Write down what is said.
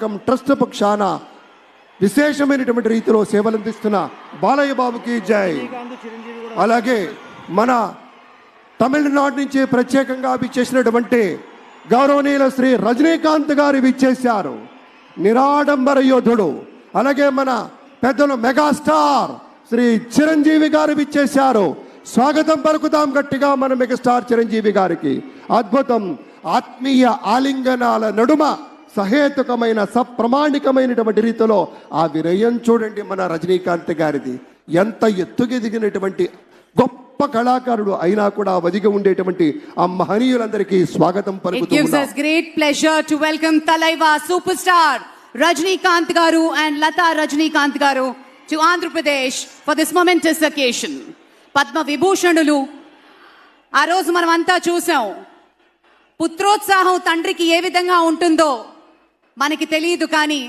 నాటకం ట్రస్ట్ పక్షాన విశేషమైనటువంటి రీతిలో సేవలందిస్తున్న బాలయ్య బాబుకి జై. అలాగే మన తమిళనాడు నుంచి ప్రత్యేకంగా విచ్చేసినటువంటి గౌరవనీయుల శ్రీ రజనీకాంత్ గారు విచ్చేశారు, నిరాడంబర యోధుడు. అలాగే మన పెద్దలు మెగాస్టార్ శ్రీ చిరంజీవి గారు విచ్చేశారు. స్వాగతం పలుకుతాం గట్టిగా మన మెగాస్టార్ చిరంజీవి గారికి. అద్భుతం. ఆత్మీయ ఆలింగనాల నడుమ సహేతుకమైన సప్రమాణికమైనటువంటి రీతిలో ఆ వినయం చూడండి మన రజనీకాంత్ గారిది. ఎంత ఎత్తుకెదిగినటువంటి గొప్ప కళాకారుడు అయినా కూడా వదిగి ఉండేటువంటి ఆ మహనీయులందరికీ స్వాగతం పలుకుతూ It gives us great pleasure to welcome Talaiva superstar Rajnikant Garu and Lata Rajnikant Garu to Andhra Pradesh for this momentous occasion. Padma Vibhushanulu ఆ రోజు మనం అంతా చూసాం. పుత్రోత్సాహం తండ్రికి ఏ విధంగా ఉంటుందో మనకి తెలియదు, కానీ